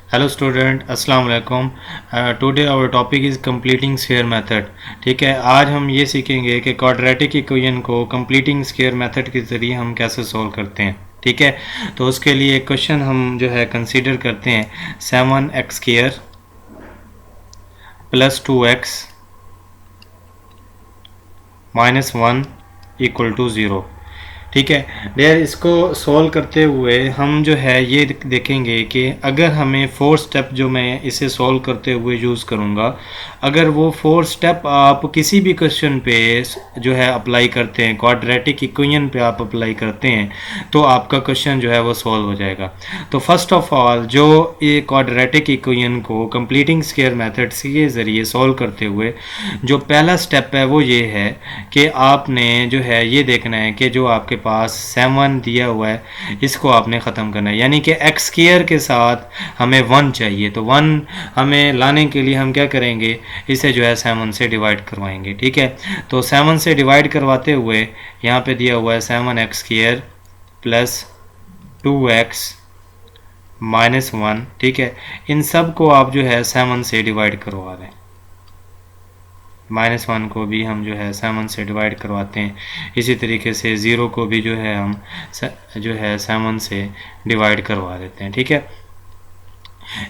Hello student, अस्सलाम वालेकुम। Today our topic is completing square method. ठीक है, आज हम ये सीखेंगे कि क्वाड्रेटिक इक्वेशन को कंप्लीटिंग स्क्वायर मेथड के ज़रिए हम कैसे सॉल्व करते हैं। ठीक है, तो उसके लिए एक क्वेश्चन हम जो है कंसीडर करते हैं। 7x square plus 2x minus 1 equal to 0। ठीक है डेयर, इसको सॉल्व करते हुए हम जो है ये देखेंगे कि अगर हमें 4 स्टेप जो मैं इसे सॉल्व करते हुए यूज़ करूँगा, अगर वो 4 स्टेप आप किसी भी क्वेश्चन पे जो है अप्लाई करते हैं, क्वाड्रेटिक इक्वेशन पे आप अप्लाई करते हैं, तो आपका क्वेश्चन जो है वो सॉल्व हो जाएगा। तो फर्स्ट ऑफ ऑल जो ये क्वाड्रेटिक इक्वेशन को कंप्लीटिंग स्क्वायर मेथड के ज़रिए सॉल्व करते हुए जो पहला स्टेप है वो ये है कि आपने जो है ये देखना है कि जो आपके पास 7 दिया हुआ है इसको आपने ख़त्म करना है, यानी कि एक्स स्क्वायर के साथ हमें 1 चाहिए। तो 1 हमें लाने के लिए हम क्या करेंगे, इसे जो है 7 से डिवाइड करवाएंगे। ठीक है, तो 7 से डिवाइड करवाते हुए यहाँ पे दिया हुआ है 7x square plus 2x minus 1। ठीक है, इन सब को आप जो है 7 से डिवाइड करवा दें। -1 को भी हम जो है 7 से डिवाइड करवाते हैं। इसी तरीके से 0 को भी जो है हम जो है 7 से डिवाइड करवा देते हैं। ठीक है,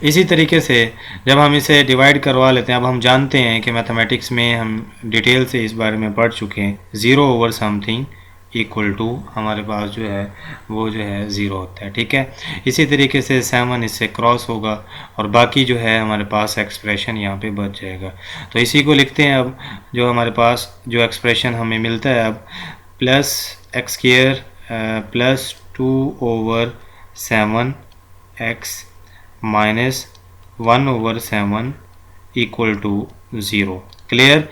इसी तरीके से जब हम इसे डिवाइड करवा लेते हैं, अब हम जानते हैं कि मैथमेटिक्स में हम डिटेल से इस बारे में पढ़ चुके हैं, 0 ओवर समथिंग इक्वल टू हमारे पास जो है वो जो है 0 होता है। ठीक है, इसी तरीके से 7 इससे क्रॉस होगा और बाकी जो है हमारे पास एक्सप्रेशन यहाँ पे बच जाएगा। तो इसी को लिखते हैं। अब जो हमारे पास जो एक्सप्रेशन हमें मिलता है अब plus x square plus 2 over 7x minus 1 over 7 equal to 0। Clear.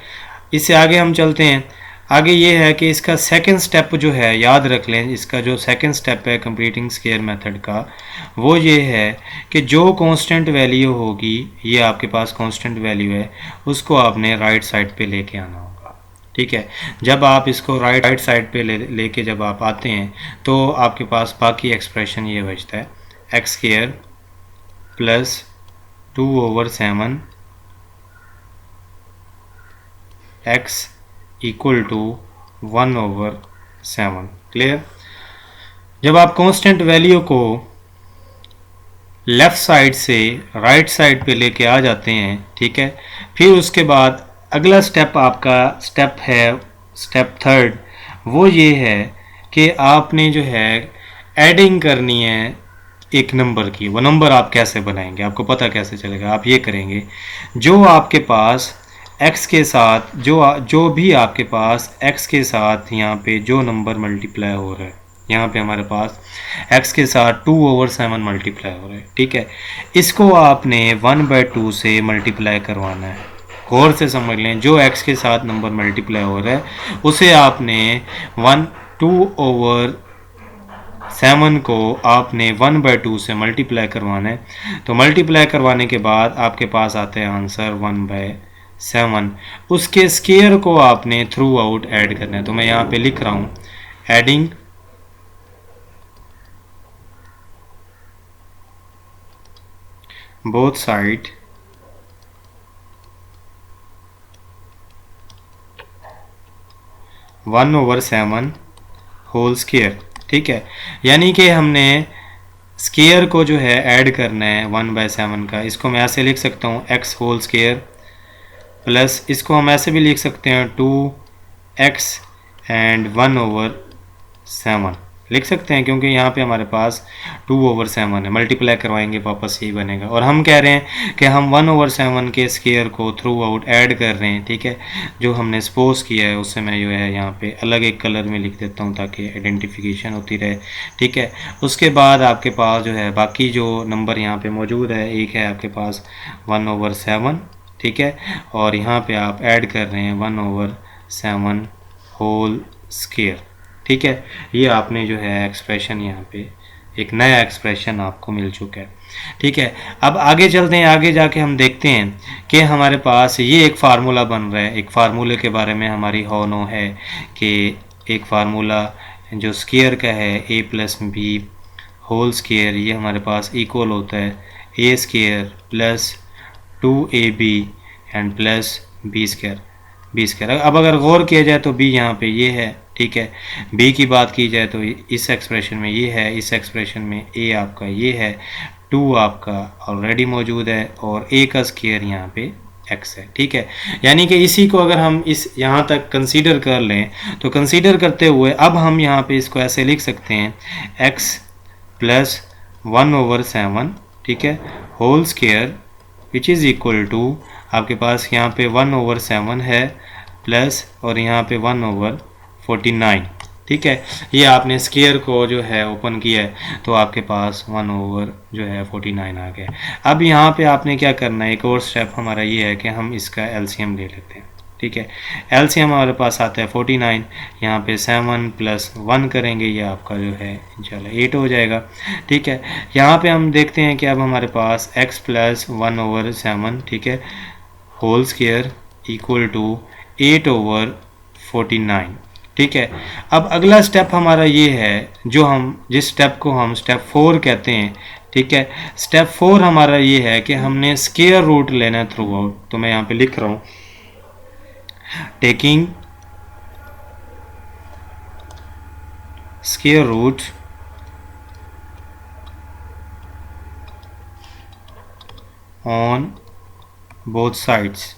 इससे आगे हम चलते हैं। आगे ये है कि इसका सेकंड स्टेप जो है, याद रख लें, इसका जो सेकंड स्टेप है कंप्लीटिंग स्क्वायर मेथड का, वो ये है कि जो कांस्टेंट वैल्यू होगी, ये आपके पास कांस्टेंट वैल्यू है, उसको आपने राइट साइड पे लेके आना होगा। ठीक है, जब आप इसको राइट साइड पे लेके जब आप आते हैं तो आपके पास बाकी एक्सप्रेशन ये बचता है x square plus 2 over 7 x equal to 1 over 7। Clear. जब आप कांस्टेंट वैल्यू को लेफ़्ट साइड से राइट साइड पे लेके आ जाते हैं, ठीक है, फिर उसके बाद अगला स्टेप आपका स्टेप है स्टेप थर्ड, वो ये है कि आपने जो है एडिंग करनी है एक नंबर की। वो नंबर आप कैसे बनाएंगे, आपको पता कैसे चलेगा? आप ये करेंगे, जो आपके पास x के साथ जो भी आपके पास x के साथ यहाँ पे जो नंबर मल्टीप्लाई हो रहा है, यहाँ पे हमारे पास x के साथ 2 ओवर 7 मल्टीप्लाई हो रहा है। ठीक है, इसको आपने 1/2 से मल्टीप्लाई करवाना है। गौर से समझ लें, जो x के साथ नंबर मल्टीप्लाई हो रहा है उसे आपने 2 ओवर 7 को आपने 1/2 से मल्टीप्लाई करवाना है। तो मल्टीप्लाई करवाने के बाद आपके पास आता है आंसर 1/7। उसके स्क्वायर को आपने थ्रू आउट ऐड करना है। तो मैं यहाँ पे लिख रहा हूँ adding both side one over 7 whole square. ठीक है, यानी कि हमने स्क्वायर को जो है ऐड करना है 1/7 का। इसको मैं ऐसे लिख सकता हूँ x होल स्क्वायर प्लस, इसको हम ऐसे भी लिख सकते हैं 2x एंड 1 ओवर 7 लिख सकते हैं, क्योंकि यहाँ पे हमारे पास 2 ओवर 7 है। मल्टीप्लाई करवाएंगे वापस यही बनेगा। और हम कह रहे हैं कि हम 1 ओवर 7 के स्क्वायर को थ्रू आउट ऐड कर रहे हैं। ठीक है, जो हमने सपोज किया है उससे मैं जो है यहाँ पे अलग एक कलर में लिख देता हूँ ताकि आइडेंटिफिकेशन होती रहे। ठीक है, उसके बाद आपके पास जो है बाकी जो नंबर यहाँ पे मौजूद है, एक है आपके पास 1 ओवर 7। ठीक है, और यहाँ पे आप ऐड कर रहे हैं 1 ओवर 7 होल स्क्वायर। ठीक है, ये आपने जो है एक्सप्रेशन यहाँ पे एक नया एक्सप्रेशन आपको मिल चुका है। ठीक है, अब आगे चलते हैं। आगे जाके हम देखते हैं कि हमारे पास ये एक फार्मूला बन रहा है। एक फार्मूले के बारे में हमारी हो नो है कि एक फार्मूला जो स्क्वायर का है a plus B whole square ये हमारे पास इक्वल होता है A square plus 2ab and plus B square. अब अगर गौर किया जाए तो बी यहाँ पे ये है, ठीक है। बी की बात की जाए तो इस एक्सप्रेशन में ये है, इस एक्सप्रेशन में ए आपका ये है, 2 आपका ऑलरेडी मौजूद है और ए का स्क्वायर यहाँ पे x है, ठीक है। यानी कि इसी को अगर हम इस यहाँ तक कंसीडर कर लें तो कंसीडर करते हुए अब हम यहाँ पे इसको ऐसे लिख सकते हैं x प्लस 1/7, ठीक है, whole square which is equal to आपके पास यहाँ पे 1/7 है प्लस और यहाँ पे 1/49, ठीक है। ये आपने स्क्वायर को जो है ओपन किया है तो आपके पास 1/49 आ गया। अब यहाँ पे आपने क्या करना है, एक और स्टेप हमारा ये है कि हम इसका एलसीएम ले लेते हैं, ठीक है। एलसीएम हमारे पास आता है 49, यहाँ पे 7 प्लस 1 करेंगे, ये आपका जो है इंशाल्लाह 8 हो जाएगा, ठीक है। यहाँ पे हम देखते हैं कि अब हमारे पास x प्लस 1/7, ठीक है, होल स्क्वायर इक्वल टू 8/49, ठीक है। अब अगला स्टेप हमारा ये है जो हम जिस स्टेप को हम स्टेप 4 कहते हैं, ठीक है। स्टेप 4 हमारा ये है कि हमने स्क्वायर रूट लेना है थ्रू आउट। तो मैं यहाँ पे लिख रहा हूँ taking square root on both sides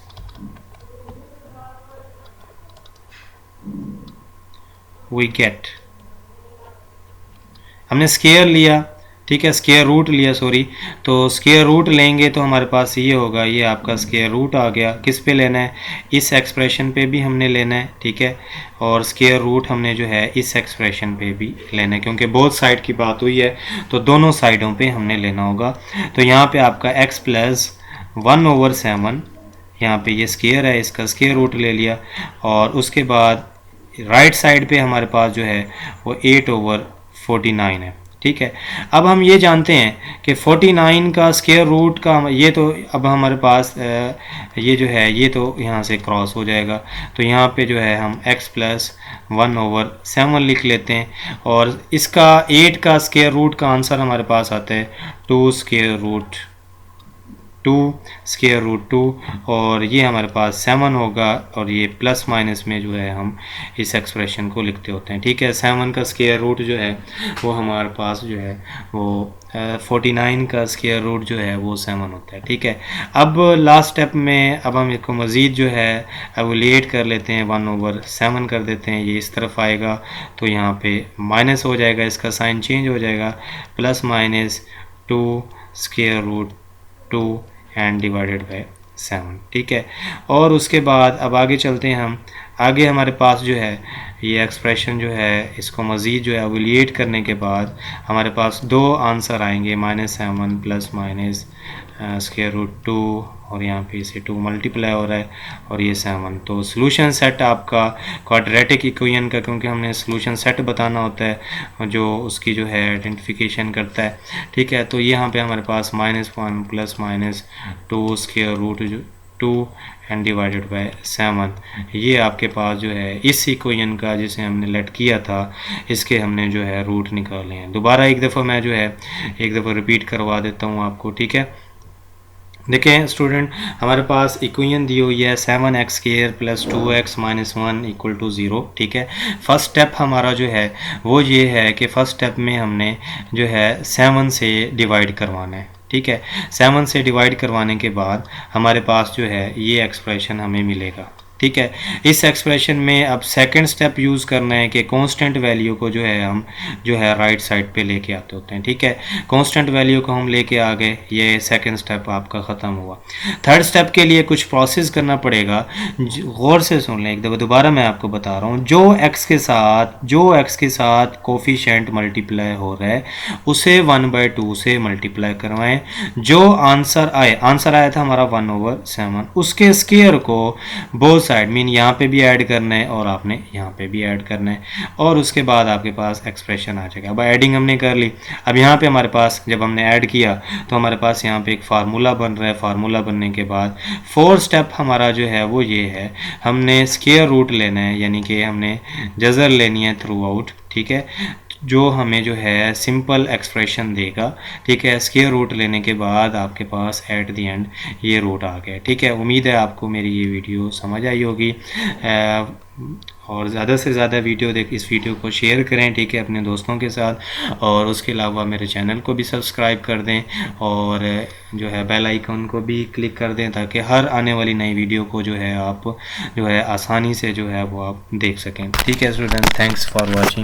we get, हमने स्क्वायर लिया, ठीक है, स्क्वायर रूट लिया, सॉरी। तो स्क्वायर रूट लेंगे तो हमारे पास ये होगा, ये आपका स्क्वायर रूट आ गया। किस पे लेना है, इस एक्सप्रेशन पे भी हमने लेना है, ठीक है, और स्क्वायर रूट हमने जो है इस एक्सप्रेशन पे भी लेना है, क्योंकि बोथ साइड की बात हुई है तो दोनों साइडों पे हमने लेना होगा। तो यहाँ पे आपका x प्लस 1/7, यहाँ पे ये स्क्वायर है, इसका स्क्वायर रूट ले लिया और उसके बाद राइट साइड पे हमारे पास जो है वो 8/49 है, ठीक है। अब हम ये जानते हैं कि 49 का स्क्वायर रूट का ये तो अब हमारे पास ये जो है ये तो यहाँ से क्रॉस हो जाएगा। तो यहाँ पे जो है हम x प्लस 1/7 लिख लेते हैं और इसका 8 का स्क्वायर रूट का आंसर हमारे पास आता है 2 स्क्वायर रूट 2 और ये हमारे पास 7 होगा और ये प्लस माइनस में जो है हम इस एक्सप्रेशन को लिखते होते हैं, ठीक है। 7 का स्क्वायर रूट जो है वो हमारे पास जो है वो 49 का स्क्वायर रूट जो है वो 7 होता है, ठीक है। अब लास्ट स्टेप में अब हम इसको मज़ीद जो है एवोलिएट कर लेते हैं, 1/7 कर देते हैं, ये इस तरफ आएगा तो यहाँ पे माइनस हो जाएगा, इसका साइन चेंज हो जाएगा, plus minus 2 square root 2 and divided by 7, ठीक है। और उसके बाद अब आगे चलते हैं हम, आगे हमारे पास जो है ये एक्सप्रेशन जो है इसको मज़ीद जो है एवोलिएट करने के बाद हमारे पास दो आंसर आएंगे, -7 प्लस माइनस स्क्वायर रूट 2 और यहाँ पे इसे 2 मल्टीप्लाई हो रहा है और ये 7। तो सोल्यूशन सेट आपका क्वाड्रेटिक इक्वेशन का, क्योंकि हमने सोल्यूशन सेट बताना होता है जो उसकी जो है आइडेंटिफिकेशन करता है, ठीक है। तो यहाँ पे हमारे पास -1 plus minus 2 square root 2 and divided by 7, ये आपके पास जो है इस इक्वेशन का जिसे हमने लेट किया था इसके हमने जो है रूट निकाले हैं। दोबारा एक दफ़ा मैं जो है एक दफ़ा रिपीट करवा देता हूँ आपको, ठीक है। देखें स्टूडेंट, हमारे पास इक्वेशन दी हुई है 7x² plus 2x minus 1 equal to 0, ठीक है। फर्स्ट स्टेप हमारा जो है वो ये है कि फर्स्ट स्टेप में हमने जो है 7 से डिवाइड करवाना है, ठीक है। 7 से डिवाइड करवाने के बाद हमारे पास जो है ये एक्सप्रेशन हमें मिलेगा, ठीक है। इस एक्सप्रेशन में अब सेकंड स्टेप यूज़ करना है कि कांस्टेंट वैल्यू को जो है हम जो है राइट साइड पे लेके आते होते हैं, ठीक है। कांस्टेंट वैल्यू को हम लेके आ गए, ये सेकंड स्टेप आपका ख़त्म हुआ। थर्ड स्टेप के लिए कुछ प्रोसेस करना पड़ेगा, गौर से सुन लें एक दफ़ा, दोबारा मैं आपको बता रहा हूँ। जो एक्स के साथ कोफिशेंट मल्टीप्लाई हो रहा है उसे 1/2 से मल्टीप्लाई करवाएं। जो आंसर आया था हमारा 1/7, उसके स्क्वायर को बोथ साइड मीन यहाँ पे भी ऐड करना है और आपने यहाँ पे भी ऐड करना है और उसके बाद आपके पास एक्सप्रेशन आ जाएगा। अब एडिंग हमने कर ली, अब यहाँ पे हमारे पास जब हमने ऐड किया तो हमारे पास यहाँ पे एक फार्मूला बन रहा है। फार्मूला बनने के बाद फोर्थ स्टेप हमारा जो है वो ये है, हमने स्क्वायर रूट लेना है, यानी कि हमने जज़र लेनी है थ्रू आउट, ठीक है। जो हमें जो है सिंपल एक्सप्रेशन देगा। ठीक है, स्क्वायर रूट लेने के बाद आपके पास एट द एंड ये रूट आ गया। ठीक है, उम्मीद है आपको मेरी ये वीडियो समझ आई होगी। और ज़्यादा से ज़्यादा इस वीडियो को शेयर करें, ठीक है, अपने दोस्तों के साथ। और उसके अलावा मेरे चैनल को भी सब्सक्राइब कर दें और जो है बेल आइकन को भी क्लिक कर दें, ताकि हर आने वाली नई वीडियो को जो है आप जो है आसानी से जो है वो आप देख सकें। ठीक है स्टूडेंट, थैंक्स फॉर वॉचिंग।